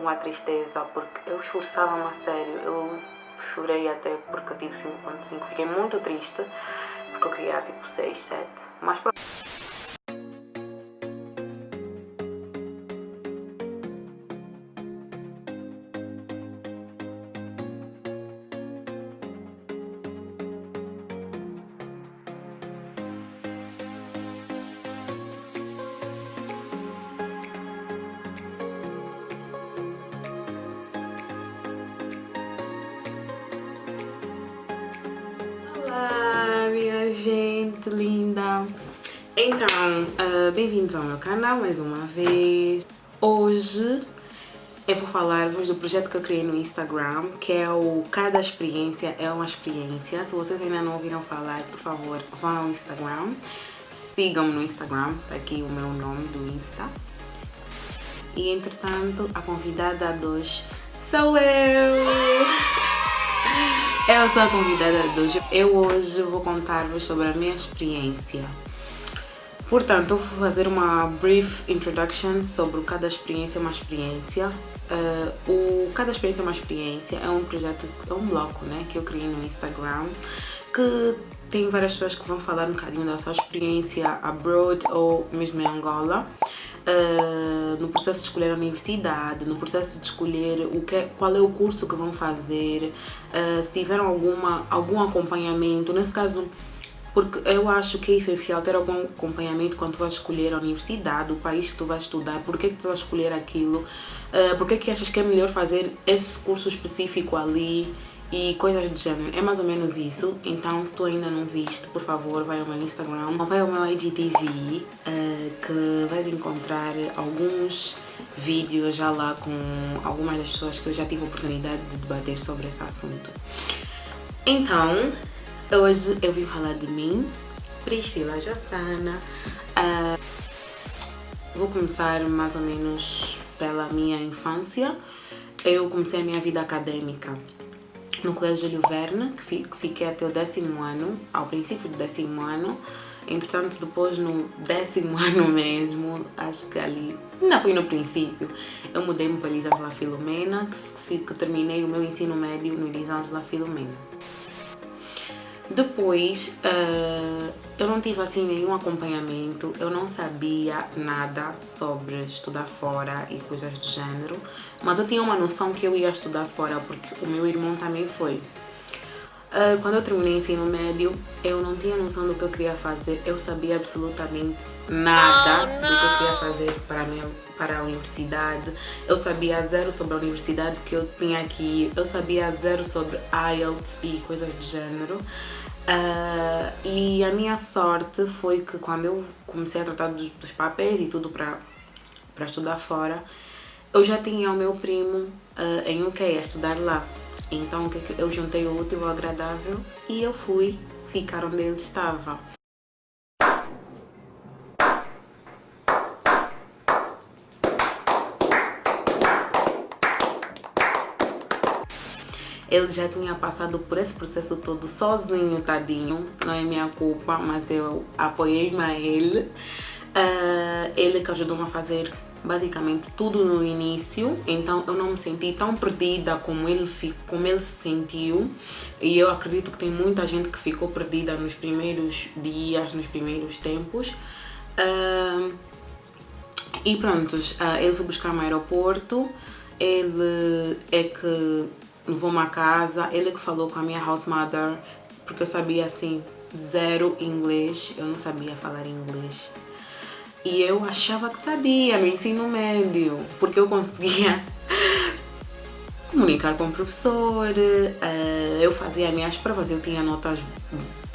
uma tristeza, porque eu esforçava-me a sério. Eu chorei até porque eu tive 5.5. Fiquei muito triste, porque eu queria tipo 6, 7. Mas pronto. Olá, minha gente linda! Então, bem-vindos ao meu canal mais uma vez. Hoje eu vou falar-vos do projeto que eu criei no Instagram, que é o Cada Experiência é uma Experiência. Se vocês ainda não ouviram falar, por favor, vão ao Instagram. Sigam-me no Instagram, está aqui o meu nome do Insta. E entretanto, a convidada de hoje sou eu! Eu sou a convidada de hoje. Eu hoje vou contar-vos sobre a minha experiência. Portanto, eu vou fazer uma brief introduction sobre o Cada Experiência é uma Experiência. O Cada Experiência é uma Experiência é um projeto, é um bloco, né, que eu criei no Instagram, que tem várias pessoas que vão falar um bocadinho da sua experiência abroad ou mesmo em Angola. No processo de escolher a universidade, no processo de escolher qual é o curso que vão fazer, se tiveram algum acompanhamento, nesse caso, porque eu acho que é essencial ter algum acompanhamento quando tu vais escolher a universidade, o país que tu vais estudar, porque que tu vais escolher aquilo, porque que achas que é melhor fazer esse curso específico ali e coisas do gênero. É mais ou menos isso. Então, se tu ainda não viste, por favor, vai ao meu Instagram, vai ao meu IGTV, que vais encontrar alguns vídeos já lá com algumas das pessoas que eu já tive a oportunidade de debater sobre esse assunto. Então, hoje eu vim falar de mim, Priscila Jassana. Vou começar mais ou menos pela minha infância. Eu comecei a minha vida académica no Colégio Júlio Verne, que fiquei até o 10º ano, ao princípio do 10º ano. Entretanto, depois no 10º ano mesmo, acho que ali, não foi no princípio, eu mudei-me para Elisângela Filomena, que terminei o meu ensino médio no Elisângela Filomena. Depois, eu não tive assim nenhum acompanhamento, eu não sabia nada sobre estudar fora e coisas do gênero, mas eu tinha uma noção que eu ia estudar fora porque o meu irmão também foi. Quando eu terminei o ensino médio, eu não tinha noção do que eu queria fazer, eu sabia absolutamente nada do que eu queria fazer para a universidade. Eu sabia zero sobre a universidade que eu tinha que ir, eu sabia zero sobre IELTS e coisas do gênero. E a minha sorte foi que quando eu comecei a tratar dos papéis e tudo para estudar fora, eu já tinha o meu primo em UK a estudar lá. Então eu juntei o útil ao agradável e eu fui ficar onde ele estava. Ele já tinha passado por esse processo todo sozinho, tadinho. Não é minha culpa, mas eu apoiei-me a ele. Ele que ajudou-me a fazer basicamente tudo no início. Então eu não me senti tão perdida como ele se sentiu. E eu acredito que tem muita gente que ficou perdida nos primeiros dias, nos primeiros tempos. E pronto, ele foi buscar-me ao aeroporto. Ele é que levou-me a casa, ele que falou com a minha house mother, porque eu sabia assim, zero inglês, eu não sabia falar inglês. E eu achava que sabia no ensino médio, porque eu conseguia comunicar com o professor, eu fazia as minhas provas, eu tinha notas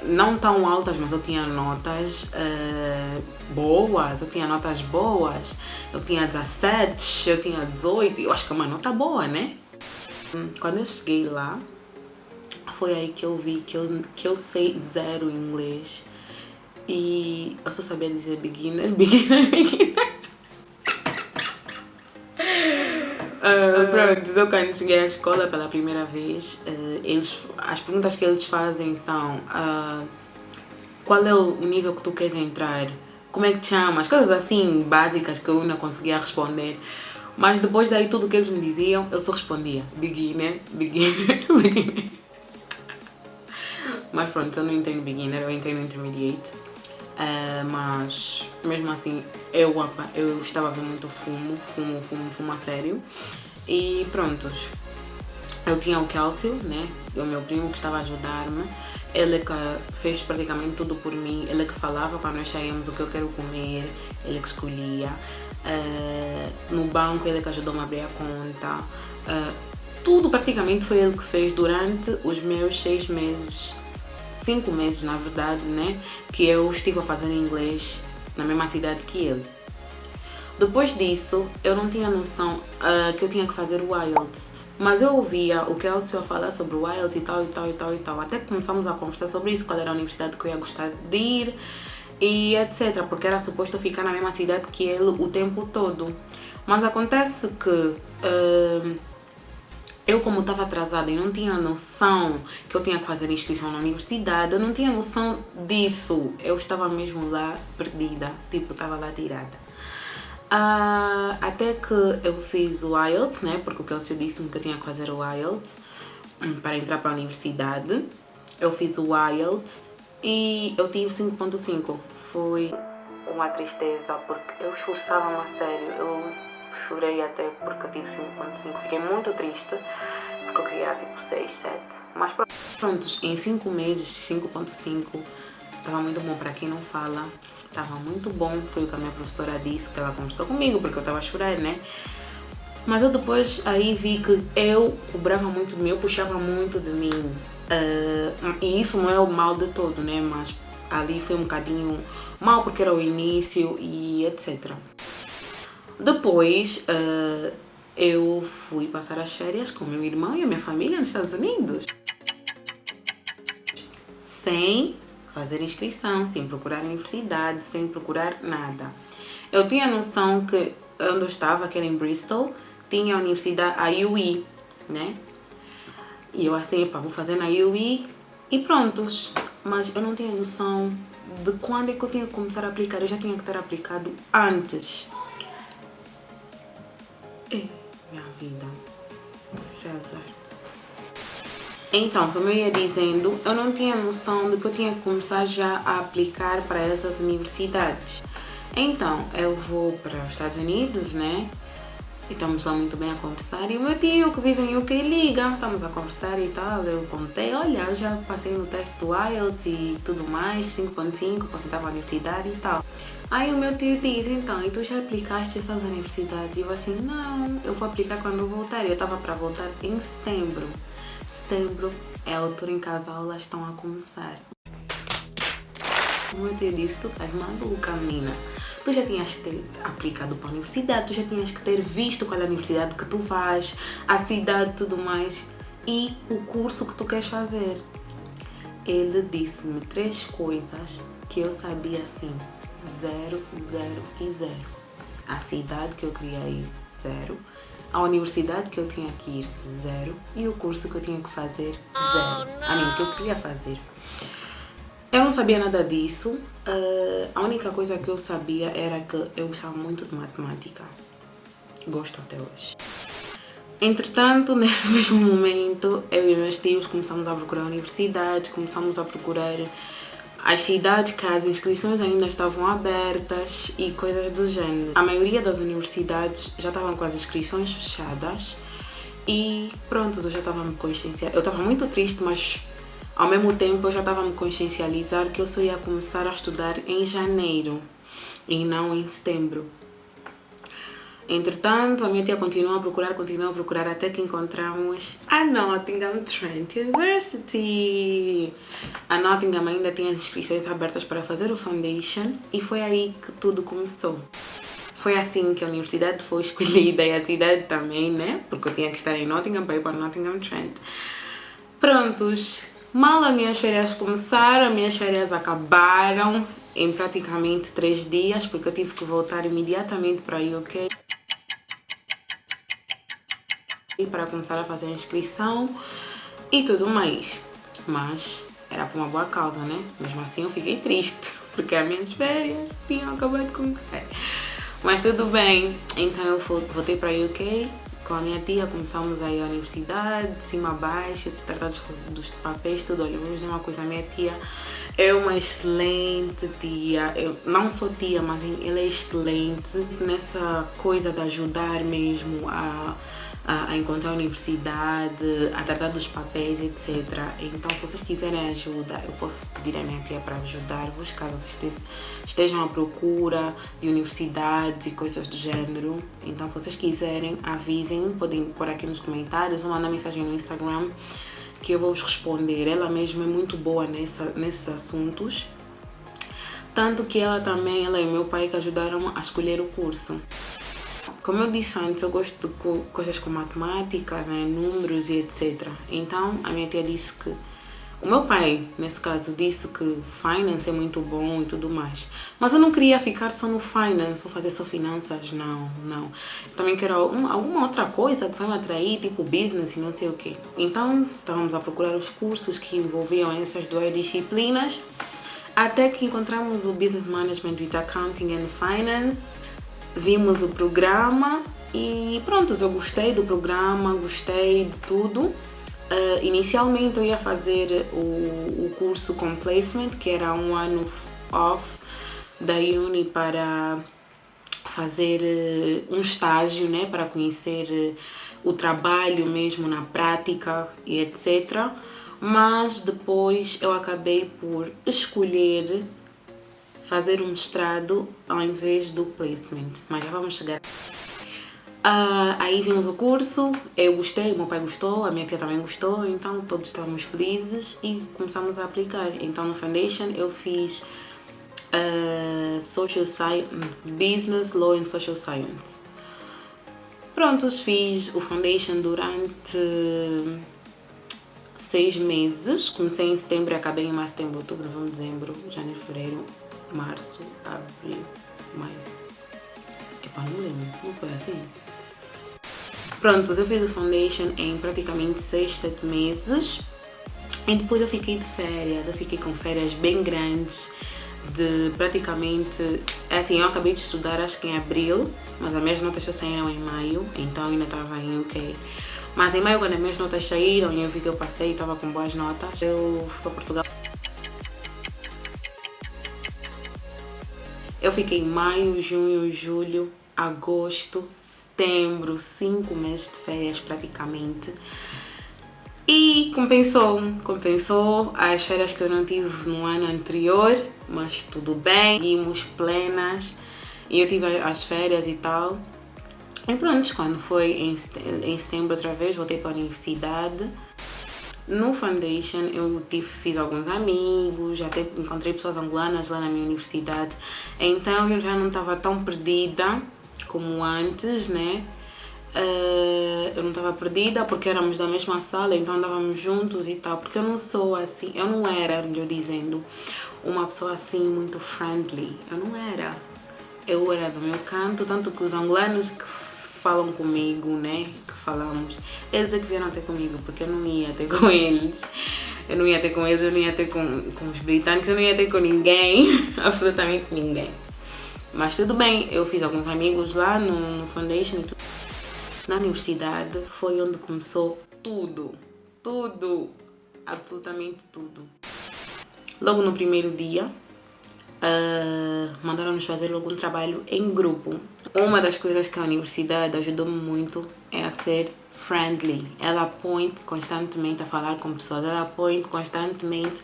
não tão altas, mas eu tinha notas boas, eu tinha 17, eu tinha 18, eu acho que é uma nota boa, né? Quando eu cheguei lá, foi aí que eu vi que eu sei zero inglês e eu só sabia dizer beginner. Pronto, eu quando cheguei à escola pela primeira vez, as perguntas que eles fazem são qual é o nível que tu queres entrar, como é que te chamas, coisas assim básicas que eu não conseguia responder. Mas depois daí tudo que eles me diziam, eu só respondia beginner, beginner, beginner. Mas pronto, eu não entendo beginner, eu entendo intermediate. Mas mesmo assim eu estava a ver muito fumo a sério. E prontos, eu tinha o Kelsey, né? O meu primo que estava a ajudar-me. Ele que fez praticamente tudo por mim. Ele que falava para nós saímos o que eu quero comer. Ele que escolhia. No banco ele que ajudou-me a abrir a conta. Tudo praticamente foi ele que fez durante os meus 6 meses. 5 meses na verdade, né? Que eu estive a fazer inglês na mesma cidade que ele. Depois disso, eu não tinha noção que eu tinha que fazer o IELTS. Mas eu ouvia o Kelsey a falar sobre o IELTS e tal, e tal, e tal, e tal. Até que começamos a conversar sobre isso, qual era a universidade que eu ia gostar de ir e etc. Porque era suposto eu ficar na mesma cidade que ele o tempo todo. Mas acontece que eu, como estava atrasada e não tinha noção que eu tinha que fazer inscrição na universidade, eu não tinha noção disso. Eu estava mesmo lá perdida, tipo, estava lá tirada. Até que eu fiz o IELTS, né? Porque o Kelsey disse-me que eu tinha que fazer o IELTS para entrar para a universidade. Eu fiz o IELTS e eu tive 5.5. Foi uma tristeza porque eu esforçava-me a sério. Eu chorei até porque eu tive 5.5. Fiquei muito triste porque eu queria tipo 6, 7. Mas prontos, em 5 meses, 5.5 estava muito bom para quem não fala. Estava muito bom, foi o que a minha professora disse, que ela conversou comigo, porque eu estava a chorar, né? Mas eu depois aí vi que eu cobrava muito de mim, eu puxava muito de mim. E isso não é o mal de todo, né? Mas ali foi um bocadinho mal, porque era o início e etc. Depois, eu fui passar as férias com meu irmão e a minha família nos Estados Unidos. Sem fazer inscrição, sem procurar universidade, sem procurar nada. Eu tinha a noção que onde eu estava, que era em Bristol, tinha a universidade, a UWI, né? E eu assim, vou fazer na UWI e prontos. Mas eu não tinha noção de quando é que eu tinha que começar a aplicar. Eu já tinha que ter aplicado antes. Minha vida. César. Então, como eu ia dizendo, eu não tinha noção de que eu tinha que começar já a aplicar para essas universidades. Então, eu vou para os Estados Unidos, né? E estamos lá muito bem a conversar. E o meu tio que vive em UK liga, estamos a conversar e tal. Eu contei, olha, eu já passei no teste do IELTS e tudo mais, 5.5, posso entrar para a universidade e tal. Aí o meu tio diz, então, e tu já aplicaste essas universidades? E eu assim, não, eu vou aplicar quando eu voltar. Eu estava para voltar em setembro. Setembro é a altura em que as aulas estão a começar. Como eu te disse, tu estás maluca, menina. Tu já tinhas que ter aplicado para a universidade, tu já tinhas que ter visto qual é a universidade que tu vais, a cidade e tudo mais, e o curso que tu queres fazer. Ele disse-me 3 coisas que eu sabia assim, 0, 0 e 0. A cidade que eu queria ir, 0. A universidade que eu tinha que ir, 0. E o curso que eu tinha que fazer, 0. Que eu queria fazer. Eu não sabia nada disso. A única coisa que eu sabia era que eu gostava muito de matemática. Gosto até hoje. Entretanto, nesse mesmo momento, eu e meus tios começamos a procurar universidades, começamos a procurar as cidades que as inscrições ainda estavam abertas e coisas do gênero. A maioria das universidades já estavam com as inscrições fechadas e pronto, eu já estava me consciencializando. Eu estava muito triste, mas ao mesmo tempo eu já estava me consciencializar que eu só ia começar a estudar em janeiro e não em setembro. Entretanto, a minha tia continuou a procurar até que encontramos a Nottingham Trent University. A Nottingham ainda tinha as inscrições abertas para fazer o Foundation e foi aí que tudo começou. Foi assim que a universidade foi escolhida e a cidade também, né? Porque eu tinha que estar em Nottingham para ir para Nottingham Trent. Prontos, mal as minhas férias começaram, as minhas férias acabaram em praticamente 3 dias, porque eu tive que voltar imediatamente para a UK. Para começar a fazer a inscrição e tudo mais, mas era por uma boa causa, né? Mesmo assim eu fiquei triste porque as minhas férias tinham acabado de começar. Mas tudo bem. Então eu voltei para UK com a minha tia, começamos a ir à universidade, de cima a baixo, tratar dos papéis, tudo. Olha, vou dizer uma coisa, a minha tia é uma excelente tia. Eu não sou tia, mas ela é excelente nessa coisa de ajudar mesmo a encontrar a universidade, a tratar dos papéis, etc. Então, se vocês quiserem ajuda, eu posso pedir à minha tia para ajudar-vos, caso vocês estejam à procura de universidades e coisas do género. Então, se vocês quiserem, avisem, podem pôr aqui nos comentários ou mandar mensagem no Instagram que eu vou vos responder. Ela mesma é muito boa nesses assuntos. Tanto que ela e meu pai que ajudaram a escolher o curso. Como eu disse antes, eu gosto de coisas com matemática, né, números e etc. Então, a minha tia disse que... O meu pai, nesse caso, disse que finance é muito bom e tudo mais. Mas eu não queria ficar só no finance, ou fazer só finanças, não. Eu também quero alguma outra coisa que vai me atrair, tipo business e não sei o quê. Então, estávamos a procurar os cursos que envolviam essas duas disciplinas, até que encontramos o Business Management with Accounting and Finance. Vimos o programa e pronto, eu gostei do programa, gostei de tudo. Inicialmente eu ia fazer o curso com placement, que era um ano off da uni para fazer um estágio, né, para conhecer o trabalho mesmo na prática e etc. Mas depois eu acabei por escolher fazer um mestrado ao invés do placement, mas já vamos chegar. Aí vimos o curso, eu gostei, o meu pai gostou, a minha tia também gostou, então todos estávamos felizes e começamos a aplicar. Então no Foundation eu fiz Social Science, Business, Law and Social Science. Prontos, fiz o Foundation durante 6 meses, comecei em setembro e acabei em março, setembro, outubro, novembro, dezembro, janeiro, fevereiro, março, abril, maio. Epa, não lembro, não foi assim? Pronto, eu fiz o Foundation em praticamente 6, 7 meses e depois eu fiquei de férias, eu fiquei com férias bem grandes de praticamente, assim, eu acabei de estudar acho que em abril, mas as minhas notas só saíram em maio, então eu ainda estava em UK. Mas em maio, quando as minhas notas saíram e eu vi que eu passei e estava com boas notas, eu fui para Portugal. Eu fiquei em maio, junho, julho, agosto, setembro, 5 meses de férias praticamente. E compensou as férias que eu não tive no ano anterior, mas tudo bem, seguimos plenas. E eu tive as férias e tal. E pronto, quando foi em setembro outra vez, voltei para a universidade. No Foundation eu fiz alguns amigos, até encontrei pessoas angolanas lá na minha universidade. Então eu já não estava tão perdida como antes, né? Eu não estava perdida porque éramos da mesma sala, então andávamos juntos e tal. Porque eu não sou assim, eu não era, melhor dizendo, uma pessoa assim muito friendly. Eu não era. Eu era do meu canto, tanto que os angolanos que falam comigo, né, que falamos, eles é que vieram até comigo, porque eu não ia até com eles. Eu não ia até com eles, eu não ia até com os britânicos, eu não ia até com ninguém, absolutamente ninguém. Mas tudo bem, eu fiz alguns amigos lá no Foundation e tudo. Na universidade foi onde começou tudo, absolutamente tudo. Logo no primeiro dia, mandaram-nos fazer algum trabalho em grupo. Uma das coisas que a universidade ajudou-me muito é a ser friendly. Ela põe constantemente a falar com pessoas, ela põe constantemente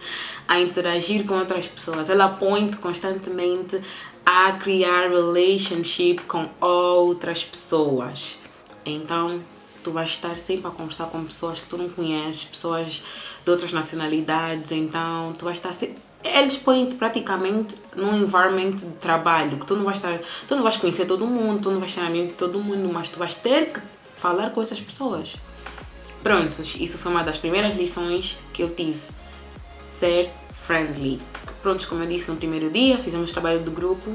a interagir com outras pessoas, ela põe constantemente a criar relationship com outras pessoas. Então, tu vais estar sempre a conversar com pessoas que tu não conheces, pessoas de outras nacionalidades, então tu vais estar sempre... Eles põem-te praticamente num environment de trabalho, que tu não vais conhecer todo mundo, tu não vais ser amigo de todo mundo, mas tu vais ter que falar com essas pessoas. Prontos, isso foi uma das primeiras lições que eu tive. Ser friendly. Prontos, como eu disse no primeiro dia, fizemos trabalho de grupo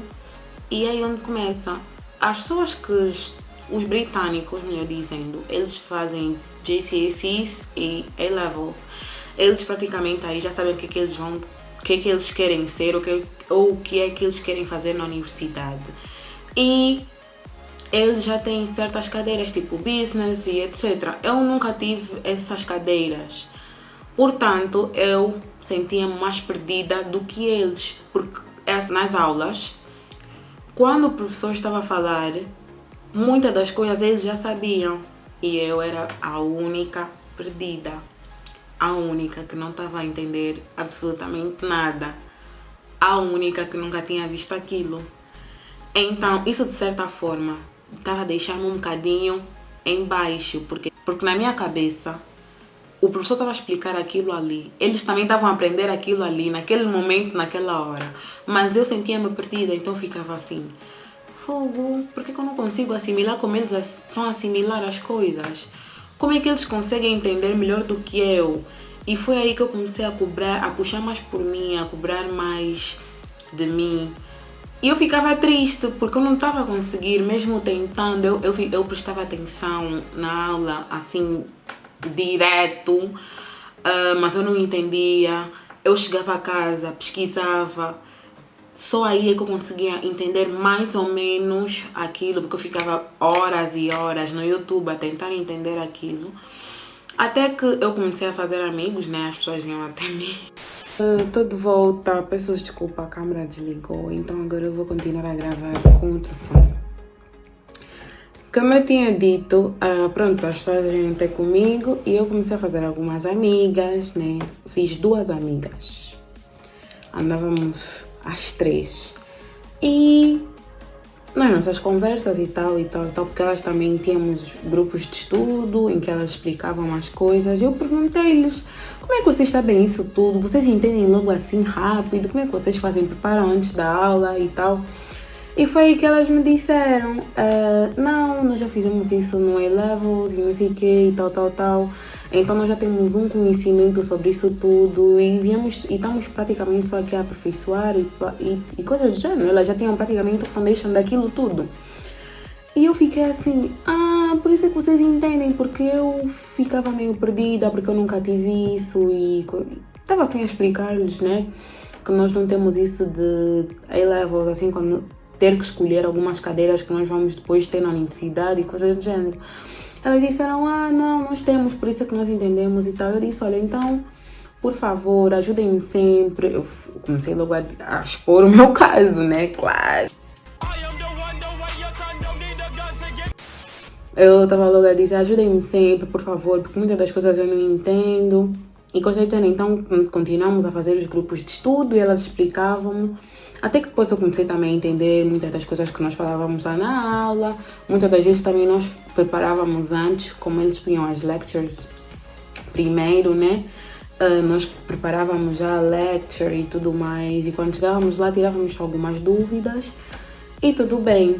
e é aí onde começa. As pessoas que... Os britânicos, melhor dizendo, eles fazem GCSEs e A-Levels. Eles praticamente aí já sabem o que é que eles querem ser ou o que é que eles querem fazer na universidade. E eles já têm certas cadeiras, tipo business e etc. Eu nunca tive essas cadeiras. Portanto, eu sentia-me mais perdida do que eles. Porque nas aulas, quando o professor estava a falar, muitas das coisas eles já sabiam. E eu era a única perdida. A única que não estava a entender absolutamente nada. A única que nunca tinha visto aquilo. Então, isso de certa forma estava a deixar-me um bocadinho em baixo, porque na minha cabeça o professor estava a explicar aquilo ali, eles também estavam a aprender aquilo ali, naquele momento, naquela hora, mas eu sentia-me perdida, então ficava assim, fogo, por que eu não consigo assimilar como eles estão a assimilar as coisas? Como é que eles conseguem entender melhor do que eu? E foi aí que eu comecei a cobrar, a puxar mais por mim, a cobrar mais de mim. E eu ficava triste porque eu não estava a conseguir, mesmo tentando, eu prestava atenção na aula, assim, direto, mas eu não entendia. Eu chegava a casa, pesquisava, só aí é que eu conseguia entender mais ou menos aquilo, porque eu ficava horas e horas no YouTube a tentar entender aquilo. Até que eu comecei a fazer amigos, né? As pessoas vinham até mim. Estou de volta, peço desculpa, a câmera desligou, então agora eu vou continuar a gravar com o telefone. Como eu tinha dito, pronto, as pessoas vêm ter comigo e eu comecei a fazer algumas amigas, né? Fiz 2 amigas. Andávamos às 3. E nas nossas conversas e tal, porque elas também tínhamos grupos de estudo em que elas explicavam as coisas. E eu perguntei-lhes, como é que vocês sabem isso tudo? Vocês entendem logo assim rápido? Como é que vocês fazem, preparam antes da aula e tal? E foi aí que elas me disseram, não, nós já fizemos isso no A-Levels e não sei o que e tal. Então nós já temos um conhecimento sobre isso tudo e estamos praticamente só aqui a aperfeiçoar e coisas do gênero. Elas já tinham praticamente o foundation daquilo tudo. E eu fiquei assim, por isso é que vocês entendem, porque eu ficava meio perdida, porque eu nunca tive isso e estava assim a explicar-lhes, né, que nós não temos isso de A-Levels, assim, quando ter que escolher algumas cadeiras que nós vamos depois ter na universidade e coisas do gênero. Elas disseram, não, nós temos, por isso é que nós entendemos e tal. Eu disse, olha, então, por favor, ajudem-me sempre. Eu comecei logo a expor o meu caso, né, claro. Eu estava logo a dizer, ajudem-me sempre, por favor, porque muitas das coisas eu não entendo. E coisas do gênero. Então, continuamos a fazer os grupos de estudo e elas explicavam-me. Até que depois eu comecei também a entender muitas das coisas que nós falávamos lá na aula. Muitas das vezes também nós preparávamos antes, como eles punham as lectures primeiro, né? Nós preparávamos já a lecture e tudo mais. E quando chegávamos lá, tirávamos algumas dúvidas e tudo bem.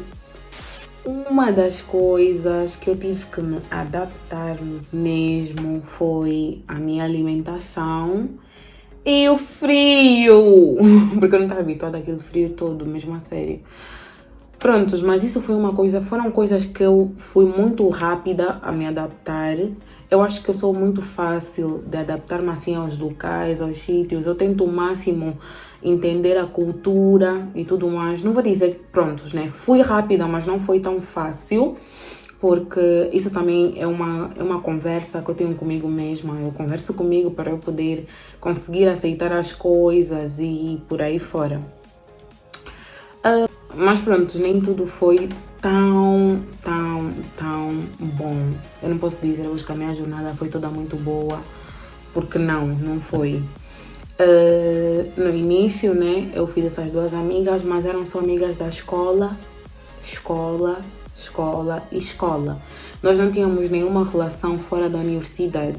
Uma das coisas que eu tive que me adaptar mesmo foi a minha alimentação. E o frio, porque eu não estava habituada àquele frio todo, mesmo a sério. Prontos, mas isso foram coisas que eu fui muito rápida a me adaptar. Eu acho que eu sou muito fácil de adaptar-me assim aos locais, aos sítios. Eu tento o máximo entender a cultura e tudo mais. Não vou dizer que, prontos, né? Fui rápida, mas não foi tão fácil. Porque isso também é uma conversa que eu tenho comigo mesma. Eu converso comigo para eu poder conseguir aceitar as coisas e por aí fora. Mas pronto, nem tudo foi tão bom. Eu não posso dizer hoje que a minha jornada foi toda muito boa, porque não foi. No início, né, eu fiz essas 2 amigas, mas eram só amigas da escola. Nós não tínhamos nenhuma relação fora da universidade.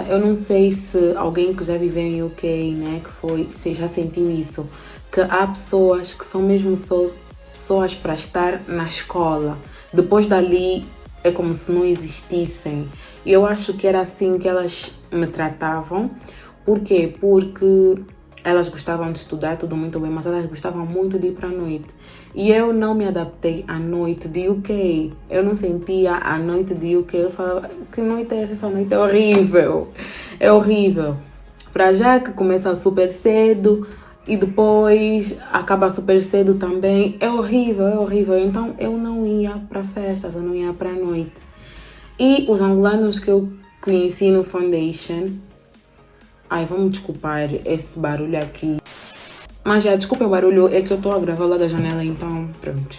Eu não sei se alguém que já viveu em UK, né, se já sentiu isso, que há pessoas que são mesmo só pessoas para estar na escola. Depois dali é como se não existissem. E eu acho que era assim que elas me tratavam. Por quê? Porque elas gostavam de estudar, tudo muito bem, mas elas gostavam muito de ir para a noite. E eu não me adaptei à noite de UK. Eu não sentia a noite de UK. Eu falava, que noite é essa? Essa noite é horrível. É horrível. Para já que começa super cedo e depois acaba super cedo também. É horrível. Então eu não não ia para festas, eu não ia para a noite. E os angolanos que eu conheci no Foundation... Ai, vamos desculpar esse barulho aqui. Mas já, desculpa o barulho, é que eu estou a gravar lá da janela, então pronto.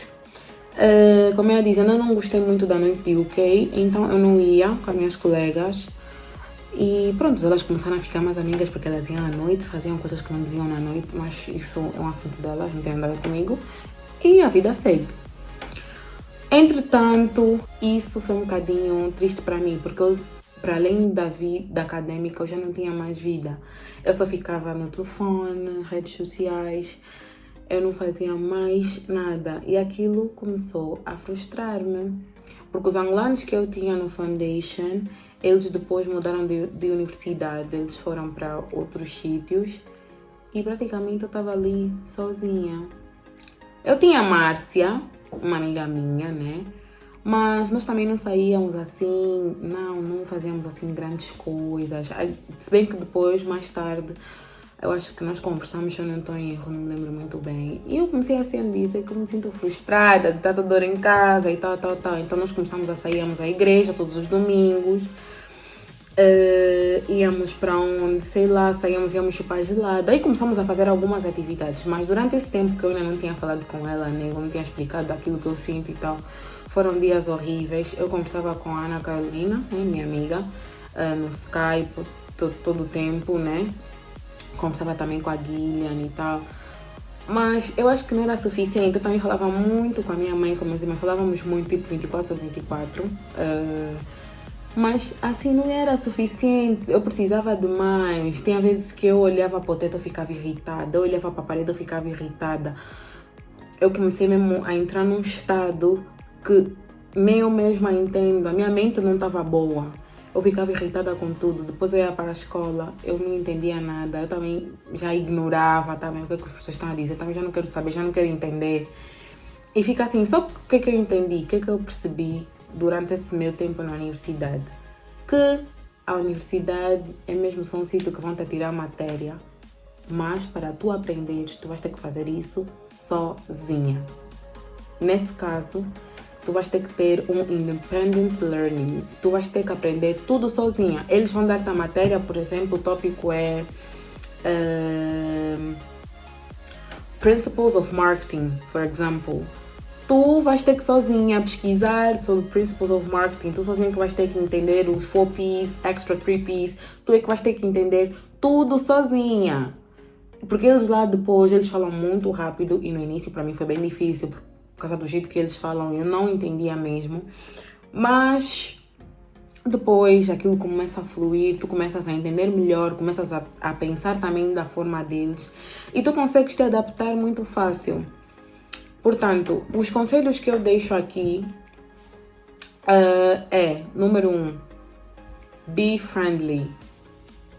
Como eu ia dizendo, eu não gostei muito da noite de UK, então eu não ia com as minhas colegas. E pronto, elas começaram a ficar mais amigas porque elas iam à noite, faziam coisas que não deviam na noite, mas isso é um assunto delas, não tem nada a ver comigo. E a vida segue. Entretanto, isso foi um bocadinho triste para mim, porque eu, para além da vida acadêmica, eu já não tinha mais vida. Eu só ficava no telefone, redes sociais, eu não fazia mais nada. E aquilo começou a frustrar-me. Porque os angolanos que eu tinha no Foundation, eles depois mudaram de universidade, eles foram para outros sítios e praticamente eu estava ali sozinha. Eu tinha a Márcia, uma amiga minha, né? Mas nós também não saíamos assim, não fazíamos assim grandes coisas. Se bem que depois, mais tarde, eu acho que nós conversamos, se eu não estou em erro, não me lembro muito bem. E eu comecei assim a dizer que eu me sinto frustrada de tanta dor em casa e tal. Então nós começamos a sair, íamos à igreja todos os domingos. Íamos para onde, sei lá, íamos chupar gelado. Aí começamos a fazer algumas atividades. Mas durante esse tempo que eu ainda não tinha falado com ela, né, eu não tinha explicado aquilo que eu sinto e tal, foram dias horríveis. Eu conversava com a Ana Carolina, né, minha amiga, no Skype todo o tempo, né? Conversava também com a Guilherme e tal. Mas eu acho que não era suficiente. Eu também falava muito com a minha mãe, com meus irmãos. Falávamos muito, tipo 24 sobre 24. Mas assim não era suficiente. Eu precisava de mais. Tinha vezes que eu olhava para o teto e ficava irritada. Eu olhava para a parede e ficava irritada. Eu comecei mesmo a entrar num estado que nem eu mesma entendo. A minha mente não estava boa. Eu ficava irritada com tudo. Depois eu ia para a escola, eu não entendia nada. Eu também já ignorava também o que as pessoas estão a dizer. Eu também já não quero saber, já não quero entender. E fica assim, só o que eu entendi, o que eu percebi durante esse meu tempo na universidade. Que a universidade é mesmo só um sítio que vão te tirar matéria. Mas para tu aprenderes, tu vais ter que fazer isso sozinha. Nesse caso, tu vais ter que ter um independent learning. Tu vais ter que aprender tudo sozinha. Eles vão dar-te a matéria, por exemplo, o tópico é Principles of Marketing, for example. Tu vais ter que sozinha pesquisar sobre Principles of Marketing. Tu sozinha que vais ter que entender os 4Ps, Extra 3Ps. Tu é que vais ter que entender tudo sozinha. Porque eles lá depois, eles falam muito rápido e no início para mim foi bem difícil. Por causa do jeito que eles falam, eu não entendia mesmo. Mas depois aquilo começa a fluir, tu começas a entender melhor, começas a pensar também da forma deles. E tu consegues te adaptar muito fácil. Portanto, os conselhos que eu deixo aqui número 1, be friendly.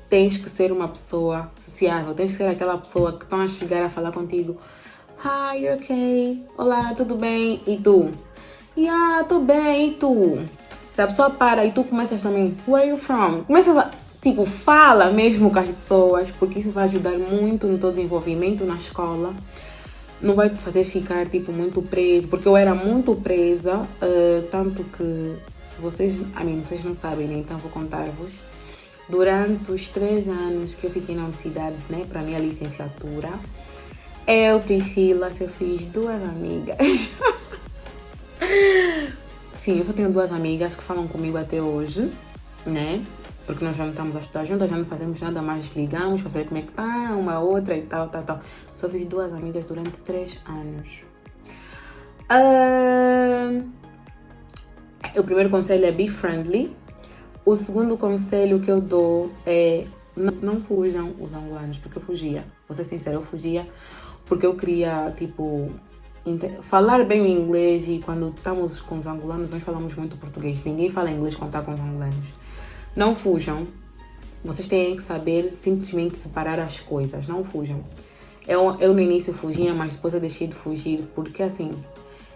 Tens que ser uma pessoa sociável, tens que ser aquela pessoa que estão a chegar a falar contigo. Hi, you okay? Olá, tudo bem? E tu? Yeah, tô bem, e tu? Se a pessoa para e tu começas também, where are you from? Começa a, fala mesmo com as pessoas, porque isso vai ajudar muito no teu desenvolvimento na escola. Não vai te fazer ficar, muito preso, porque eu era muito presa, tanto que, se vocês não sabem, né? Então vou contar-vos. Durante os 3 anos que eu fiquei na universidade, né, para minha licenciatura, eu, Priscila, eu fiz 2 amigas. Sim, eu só tenho 2 amigas que falam comigo até hoje, né? Porque nós já não estamos a estudar juntas, já não fazemos nada mais, ligamos para saber como é que tá, uma outra e tal. Só fiz 2 amigas durante 3 anos. O primeiro conselho é be friendly. O segundo conselho que eu dou é não fujam os angolanos, porque eu fugia. Vou ser sincera, eu fugia porque eu queria, falar bem o inglês, e quando estamos com os angolanos, nós falamos muito português. Ninguém fala inglês quando está com os angolanos. Não fujam. Vocês têm que saber simplesmente separar as coisas. Não fujam. Eu no início fugia, mas depois eu deixei de fugir, porque assim,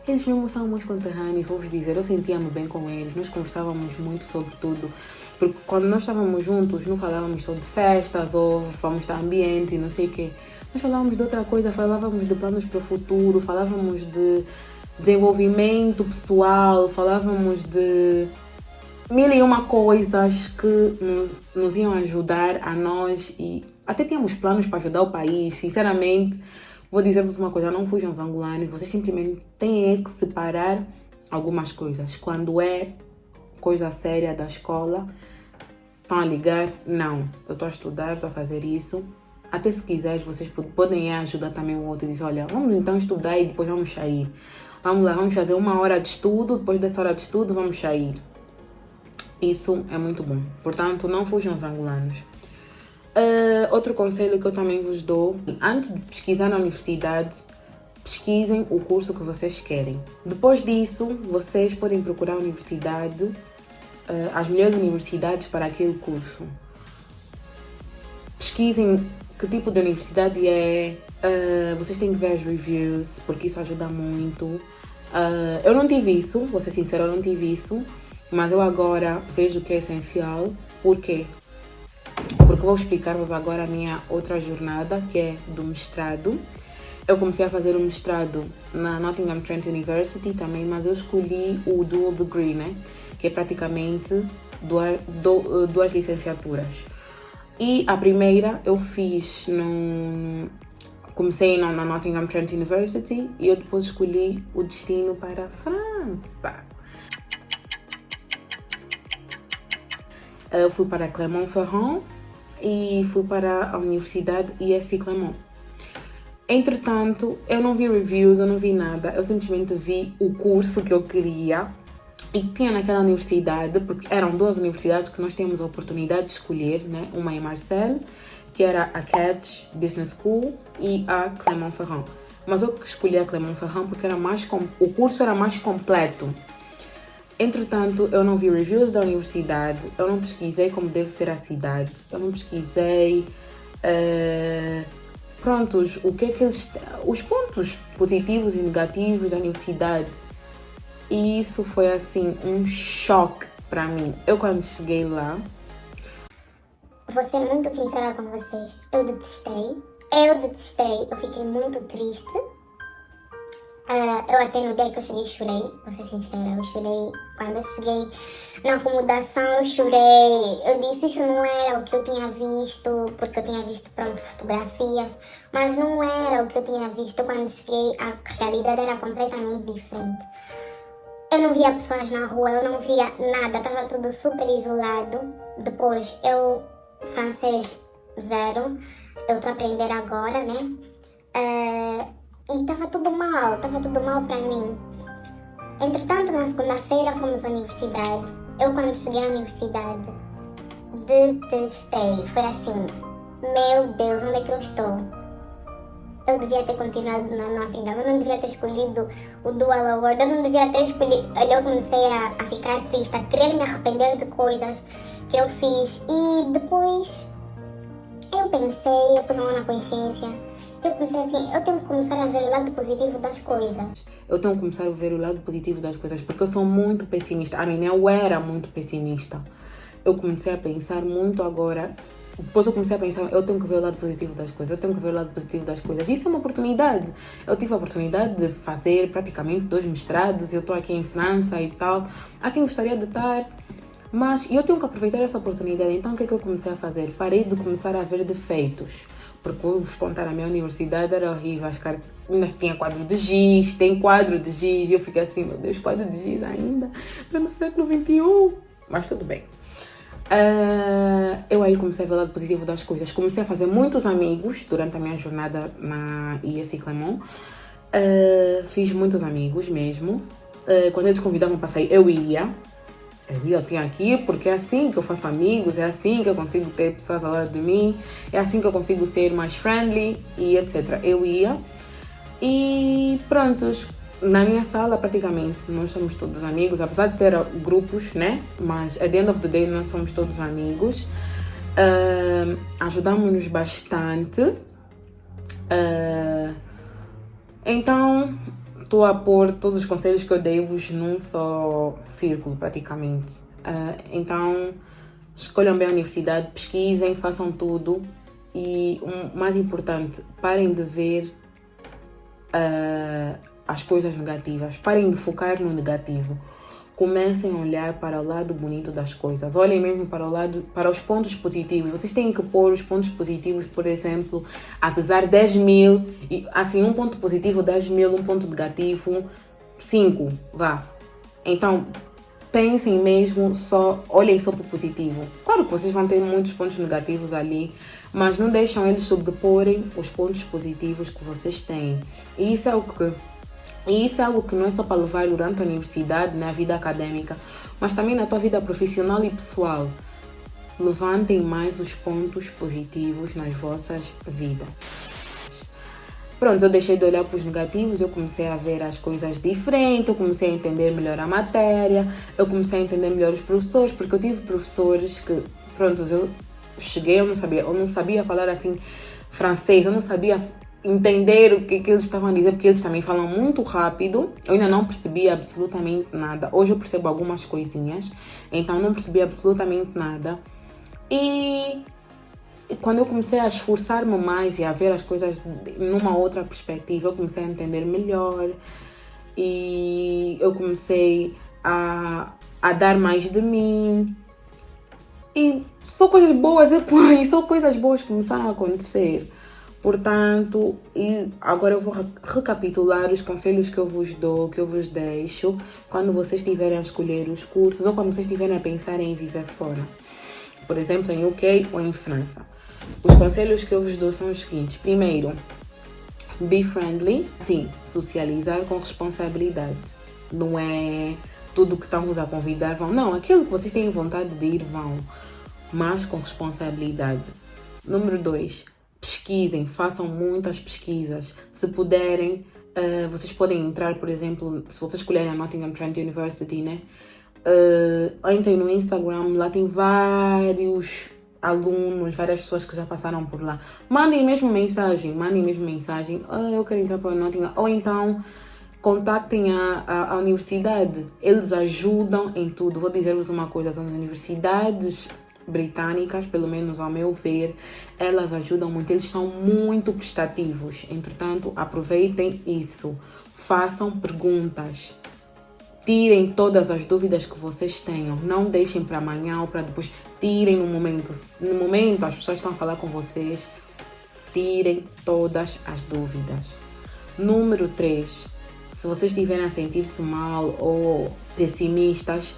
eles mesmo são meus conterrâneos, vou-vos dizer, eu sentia-me bem com eles, nós conversávamos muito sobre tudo, porque quando nós estávamos juntos, não falávamos só de festas, ou vamos estar ambiente, não sei o quê. Nós falávamos de outra coisa, falávamos de planos para o futuro, falávamos de desenvolvimento pessoal, falávamos de mil e uma coisas que nos iam ajudar a nós e até tínhamos planos para ajudar o país. Sinceramente, vou dizer-vos uma coisa, não fujam os angolanos, vocês simplesmente têm que separar algumas coisas. Quando é coisa séria da escola, estão a ligar, não, eu estou a estudar, estou a fazer isso. Até se quiseres, vocês podem ajudar também o outro e dizer, olha, vamos então estudar e depois vamos sair. Vamos lá, vamos fazer 1 hora de estudo, depois dessa hora de estudo vamos sair. Isso é muito bom. Portanto, não fujam os angolanos. Outro conselho que eu também vos dou, antes de pesquisar na universidade, pesquisem o curso que vocês querem. Depois disso, vocês podem procurar a universidade, as melhores universidades para aquele curso. Pesquisem que tipo de universidade é, vocês têm que ver as reviews, porque isso ajuda muito. Eu não tive isso, vou ser sincera, eu não tive isso, mas eu agora vejo que é essencial. Por quê? Porque vou explicar-vos agora a minha outra jornada, que é do mestrado. Eu comecei a fazer o mestrado na Nottingham Trent University também, mas eu escolhi o Dual Degree, né? Que é praticamente duas licenciaturas. E a primeira eu fiz comecei na Nottingham Trent University e eu depois escolhi o destino para a França. Eu fui para Clermont-Ferrand e fui para a Universidade ISC Clermont. Entretanto, eu não vi reviews, eu não vi nada, eu simplesmente vi o curso que eu queria e tinha naquela universidade, porque eram 2 universidades que nós tínhamos a oportunidade de escolher, né? Uma em Marseille, que era a Catch Business School, e a Clermont-Ferrand. Mas eu escolhi a Clermont-Ferrand porque o curso era mais completo. Entretanto, eu não vi reviews da universidade, eu não pesquisei como deve ser a cidade, eu não pesquisei o que é que os pontos positivos e negativos da universidade. E isso foi assim um choque para mim. Eu quando cheguei lá, vou ser muito sincera com vocês, eu detestei, eu fiquei muito triste. Eu até no dia que eu cheguei chorei, vou ser sincera, eu chorei. Quando eu cheguei na acomodação eu chorei. Eu disse isso não era o que eu tinha visto, porque eu tinha visto, fotografias, mas não era o que eu tinha visto. Quando cheguei, a realidade era completamente diferente. Eu não via pessoas na rua, eu não via nada, estava tudo super isolado. Depois, francês zero, eu estou a aprender agora, né? E estava tudo mal para mim. Entretanto, na segunda-feira fomos à universidade. Eu quando cheguei à universidade, detestei. Foi assim, meu Deus, onde é que eu estou? Eu devia ter continuado na Nottingham, eu não devia ter escolhido o Dual Award, eu não devia ter escolhido... Eu comecei a ficar triste, a querer me arrepender de coisas que eu fiz. E depois eu pensei, eu pus a mão na consciência. Eu pensei assim, eu tenho que começar a ver o lado positivo das coisas. Eu tenho que começar a ver o lado positivo das coisas, porque eu sou muito pessimista. Eu era muito pessimista. Eu comecei a pensar muito agora. Depois eu comecei a pensar, eu tenho que ver o lado positivo das coisas, Isso é uma oportunidade. Eu tive a oportunidade de fazer praticamente 2 mestrados, eu estou aqui em França e tal. Há quem gostaria de estar, mas eu tenho que aproveitar essa oportunidade. Então o que é que eu comecei a fazer? Parei de começar a ver defeitos. Porque eu vos contar, a minha universidade era horrível, ainda tinha quadro de giz, tem quadro de giz, e eu fiquei assim, meu Deus, quadro de giz ainda, eu no século XXI, mas tudo bem. Eu aí comecei a ver o lado positivo das coisas, comecei a fazer muitos amigos durante a minha jornada na ISC Clermont, fiz muitos amigos mesmo, quando eles convidavam para sair, eu tinha aqui porque é assim que eu faço amigos, é assim que eu consigo ter pessoas ao lado de mim, é assim que eu consigo ser mais friendly e etc. Eu ia e prontos, na minha sala praticamente nós somos todos amigos, apesar de ter grupos, né? Mas at the end of the day nós somos todos amigos, ajudamos-nos bastante, então estou a pôr todos os conselhos que eu dei-vos num só círculo, praticamente. Então, escolham bem a universidade, pesquisem, façam tudo. E o mais importante, parem de ver as coisas negativas. Parem de focar no negativo. Comecem a olhar para o lado bonito das coisas. Olhem mesmo para os pontos positivos. Vocês têm que pôr os pontos positivos, por exemplo, apesar de 10 mil, assim, um ponto positivo, 10 mil, um ponto negativo, 5, vá. Então, pensem mesmo olhem só para o positivo. Claro que vocês vão ter muitos pontos negativos ali, mas não deixam eles sobreporem os pontos positivos que vocês têm. E isso é algo que não é só para levar durante a universidade, na vida acadêmica, mas também na tua vida profissional e pessoal. Levantem mais os pontos positivos nas vossas vidas. Pronto, eu deixei de olhar para os negativos, eu comecei a ver as coisas diferentes, eu comecei a entender melhor a matéria, eu comecei a entender melhor os professores, porque eu tive professores que, pronto, eu cheguei, eu não sabia falar assim francês, eu não sabia entender o que eles estavam a dizer, porque eles também falam muito rápido, eu ainda não percebia absolutamente nada. Hoje eu percebo algumas coisinhas, então eu não percebi absolutamente nada. E quando eu comecei a esforçar-me mais e a ver as coisas numa outra perspectiva, eu comecei a entender melhor e eu comecei a dar mais de mim. E só coisas boas, e só coisas boas começaram a acontecer. Portanto, e agora eu vou recapitular os conselhos que eu vos dou, que eu vos deixo, quando vocês estiverem a escolher os cursos ou quando vocês estiverem a pensar em viver fora. Por exemplo, em UK ou em França. Os conselhos que eu vos dou são os seguintes. Primeiro, be friendly. Sim, socializar com responsabilidade. Não é tudo que estão-vos a convidar vão. Não, aquilo que vocês têm vontade de ir vão. Mas com responsabilidade. Número 2, pesquisem. Façam muitas pesquisas. Se puderem, vocês podem entrar, por exemplo, se vocês escolherem a Nottingham Trent University, né? Entrem no Instagram, lá tem vários alunos, várias pessoas que já passaram por lá. Mandem mesmo mensagem, eu quero entrar para a Nottingham, ou então contactem a universidade, eles ajudam em tudo. Vou dizer-vos uma coisa, as universidades britânicas, pelo menos ao meu ver, elas ajudam muito, eles são muito prestativos, entretanto aproveitem isso, façam perguntas. Tirem todas as dúvidas que vocês tenham. Não deixem para amanhã ou para depois. Tirem no momento. No momento as pessoas estão a falar com vocês. Tirem todas as dúvidas. Número 3. Se vocês estiverem a sentir-se mal ou pessimistas,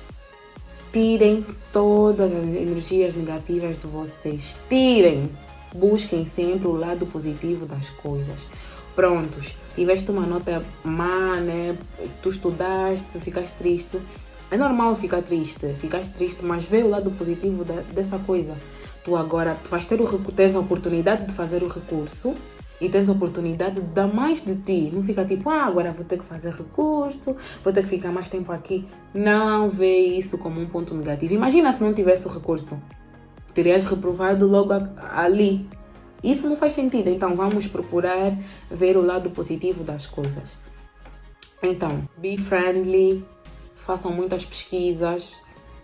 tirem todas as energias negativas de vocês. Tirem. Busquem sempre o lado positivo das coisas. Prontos, tiveste uma nota má, né? Tu estudaste, ficaste triste. É normal ficar triste, ficaste triste, mas vê o lado positivo dessa coisa. Tu agora tens a oportunidade de fazer o recurso e tens a oportunidade de dar mais de ti. Não fica tipo, agora vou ter que fazer recurso, vou ter que ficar mais tempo aqui. Não vê isso como um ponto negativo. Imagina se não tivesse o recurso. Terias reprovado logo ali. Isso não faz sentido, então vamos procurar ver o lado positivo das coisas. Então, be friendly, façam muitas pesquisas,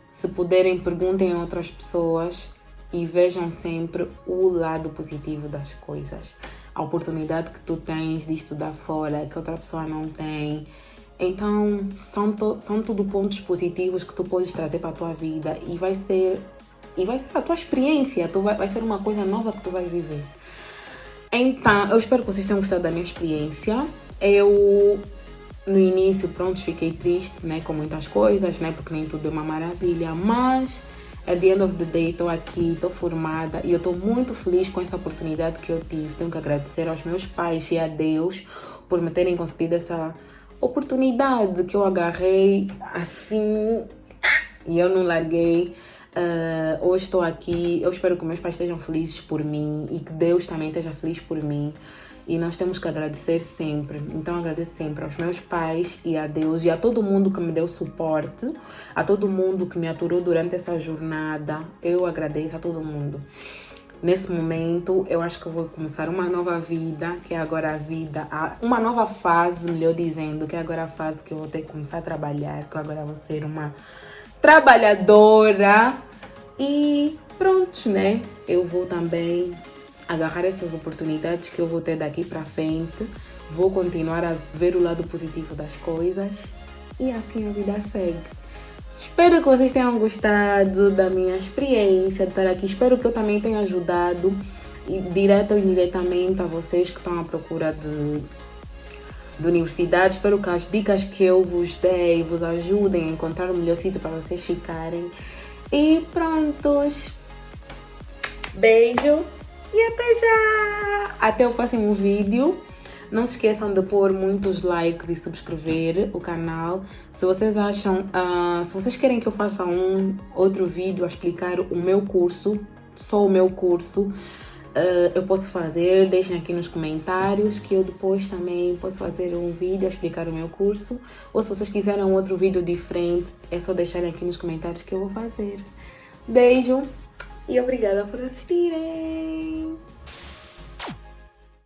se puderem perguntem a outras pessoas e vejam sempre o lado positivo das coisas. A oportunidade que tu tens de estudar fora, que outra pessoa não tem. Então, são tudo pontos positivos que tu podes trazer para a tua vida e vai ser a tua experiência, vai ser uma coisa nova que tu vais viver. Então, eu espero que vocês tenham gostado da minha experiência. Eu, no início, pronto, fiquei triste, né, com muitas coisas, né, porque nem tudo é uma maravilha, mas, at the end of the day, estou aqui, estou formada e eu estou muito feliz com essa oportunidade que eu tive. Tenho que agradecer aos meus pais e a Deus por me terem concedido essa oportunidade que eu agarrei assim e eu não larguei. Hoje estou aqui, eu espero que meus pais estejam felizes por mim e que Deus também esteja feliz por mim e nós temos que agradecer sempre. Então agradeço sempre aos meus pais e a Deus e a todo mundo que me deu suporte, a todo mundo que me aturou durante essa jornada. Eu agradeço a todo mundo. Nesse momento eu acho que eu vou começar uma nova vida, que é agora uma nova fase, melhor dizendo, que é agora a fase que eu vou ter que começar a trabalhar, que eu agora vou ser uma trabalhadora e pronto, né? Eu vou também agarrar essas oportunidades que eu vou ter daqui para frente, vou continuar a ver o lado positivo das coisas e assim a vida segue. Espero que vocês tenham gostado da minha experiência de estar aqui. Espero que eu também tenha ajudado, direto ou indiretamente, a vocês que estão à procura de universidade. Espero que as dicas que eu vos dei vos ajudem a encontrar o melhor sítio para vocês ficarem. E prontos! Beijo e até já! Até o próximo vídeo. Não se esqueçam de pôr muitos likes e subscrever o canal. Se vocês acham, se vocês querem que eu faça um outro vídeo a explicar o meu curso, só o meu curso, eu posso fazer. Deixem aqui nos comentários que eu depois também posso fazer um vídeo a explicar o meu curso. Ou se vocês quiserem um outro vídeo diferente, é só deixarem aqui nos comentários que eu vou fazer. Beijo e obrigada por assistirem!